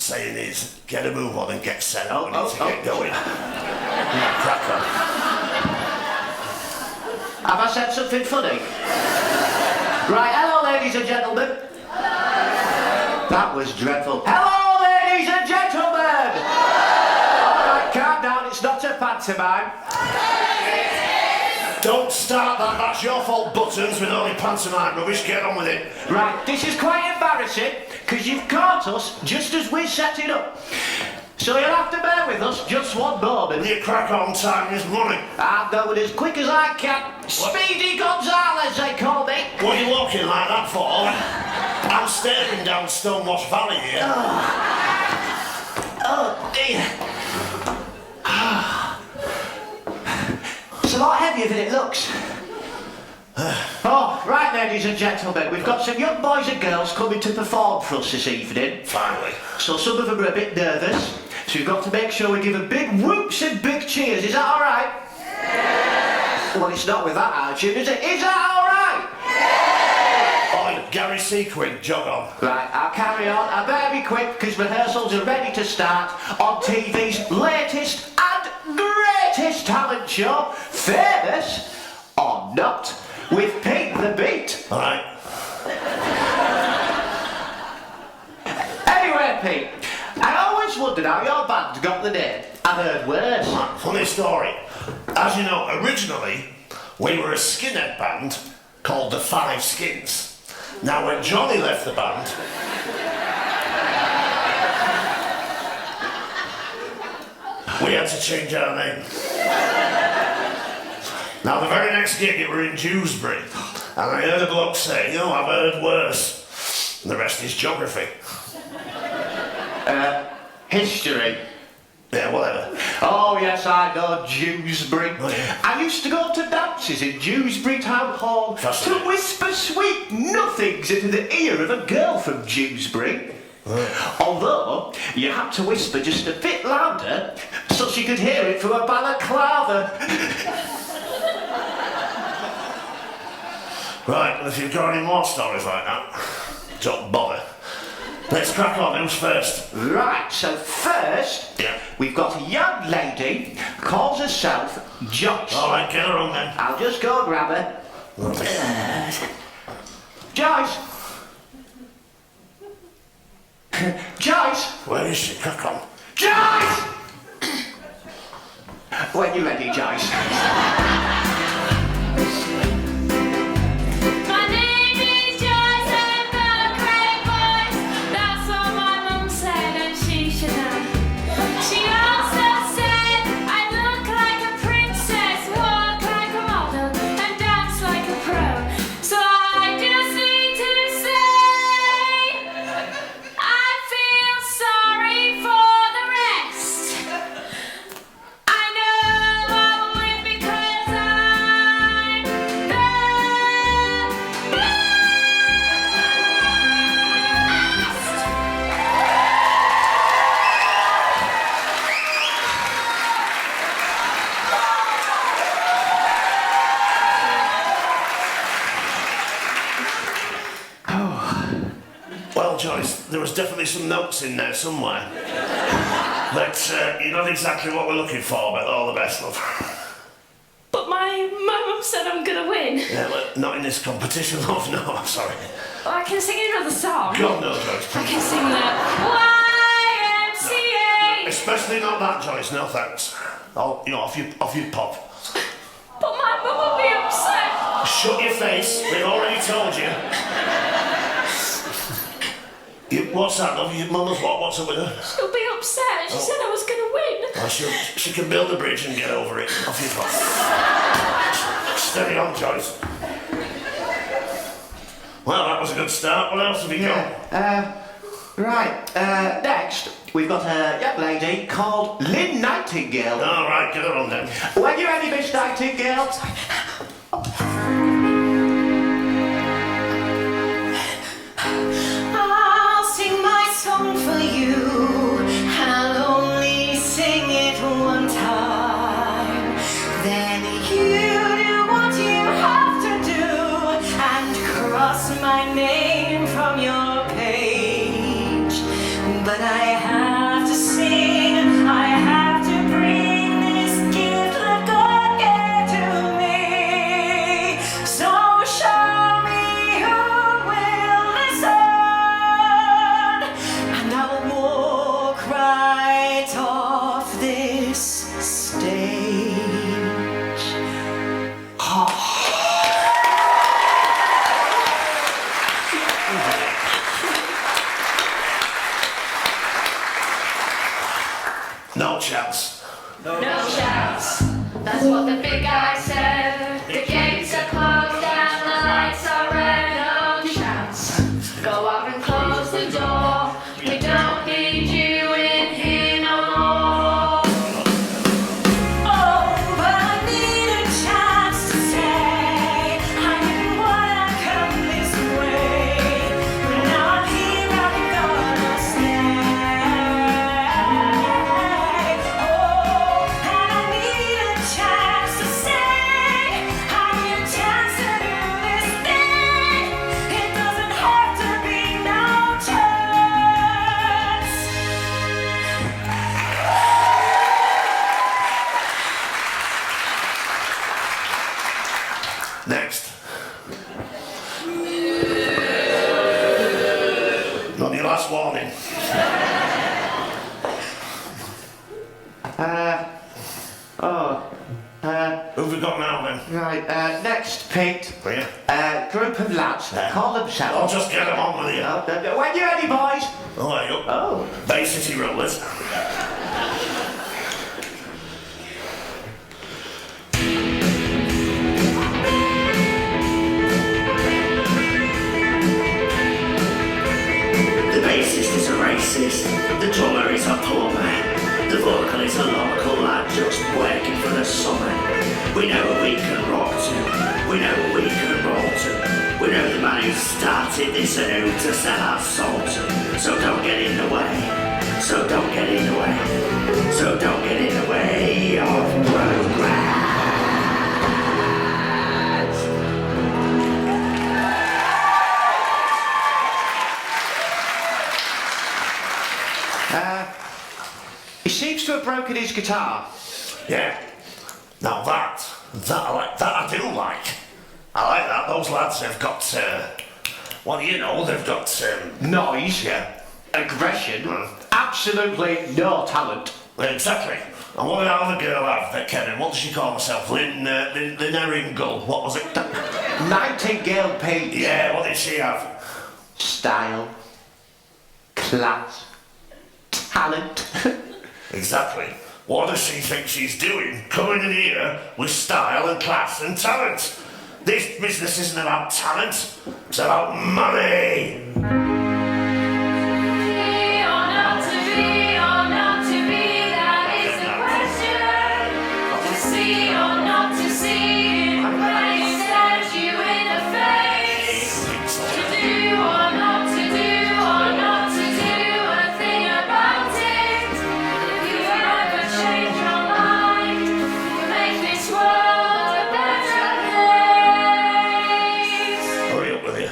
saying is, get a move on and get set up. We need to get going. Yeah, crack on. Have I said something funny? Right, hello ladies and gentlemen. That was dreadful. Hello ladies and gentlemen! Alright, calm down, it's not a pantomime. Don't start that, that's your fault, Buttons, with all your pantomime rubbish. Get on with it. Right, this is quite embarrassing, because you've caught us just as we set it up. So you'll have to bear with us just one moment. You crack on, time is money. I'm going as quick as I can. Speedy Gonzales, they call me. What are you looking like that for? I'm staring down Stonewash Valley here. Oh dear. It's a lot heavier than it looks. Oh, right, ladies and gentlemen, we've got some young boys and girls coming to perform for us this evening. Finally. So some of them are a bit nervous, so we've got to make sure we give them big whoops and big cheers. Is that all right? Yeah. Well, it's not with that attitude, is it? Is that all right? Yeah. Oh, Gary Sequin, jog on. Right, I'll carry on. I better be quick, because rehearsals are ready to start on TV's latest and greatest talent show, Famous or Not, with Pete the Beat. All right. Anyway, Pete, I always wondered how your band got the name. I've heard worse. Funny story. As you know, originally, we were a skinhead band called the Five Skins. Now, when Johnny left the band, we had to change our name. Now, the very next gig, it were in Dewsbury, and I heard a bloke say, I've heard worse. And the rest is geography. History. Yeah, whatever. Oh, yes, I know, Dewsbury. Oh, yeah. I used to go to dances in Dewsbury Town Hall to whisper sweet nothings into the ear of a girl from Dewsbury. Oh. Although, you had to whisper just a bit louder so she could hear it through a balaclava. Right, well, if you've got any more stories like that, don't bother. Let's crack on. Who's first? Right, so first, we've got a young lady, calls herself Joyce. All right, get her on then. I'll just go grab her. Joyce! Joyce! Where is she? Crack on. Joyce! When you're ready, Joyce. Joyce, there was definitely some notes in there somewhere. But you're not exactly what we're looking for, but all the best, love. But my mum said I'm gonna win. Yeah, but not in this competition, love, no, I'm sorry. Well, I can sing another song. God, no, Joyce. I can sing the YMCA. No. Especially not that, Joyce, no thanks. Oh, off you pop. But my mum will be upset. Shut your face, we already told you. What's that, love? Your mama's what? What's up with her? She'll be upset. She said I was going to win. Oh, she can build a bridge and get over it. Off you go. Steady on, Joyce. Well, that was a good start. What else have you got? Next, we've got a young lady called Lynn Nightingale. All right, get her on then. When you're ready, Miss Nightingale. Song for you, I'll only sing it one time. Then you do what you have to do and cross my name from your page. but I have to sing. I have to bring this gift that God gave to me. So show me who will listen, and I'll walk right off this stage. No chance. No chance. That's what the big guy said. The gates are closed and the lights are red. No chance. Go out and close the door. We don't need you in here no more. Oh, but I need a chance to say I didn't wanna come this way, but now I'm here, I'm gonna stay. Oh, and I need a chance to say I need a chance to do this thing. It doesn't have to be no chance. Next. Not your last warning. Who've we got now then? Right, next, Pete. Yeah. Group of lads that call I'll themselves... just get them on with you. When you're ready, boys. Oh, there you go. Oh. Bay City Rollers. The bassist is a racist, the drummer is a plumber, the vocal is a local lad just working for the summer. We know we can rock to, we know we can roll to, we know the man who started this and who to sell our soul to. So don't get in the way, so don't get in the way, so don't get in the way of progress. He seems to have broken his guitar. Yeah. Now that I do like. I like that. Those lads have got, well, you know, they've got, Noise. yeah. Aggression. Absolutely no talent. Exactly. And what did our other girl have, Kevin? What did she call herself? Lynn Herringull. What was it? Nightingale Pete. Yeah, what did she have? Style. Class. Talent. Exactly. What does she think she's doing? Coming in here with style and class and talent. This business isn't about talent. It's about money. Hurry up with you.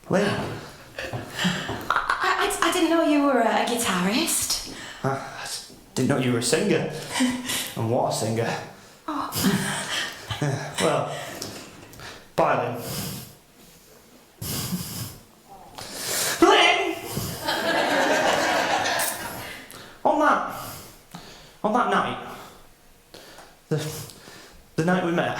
Well, I didn't know you were a guitarist. Didn't know you were a singer. And what a singer. Well, bye then. Lynn! On that night, the night we met,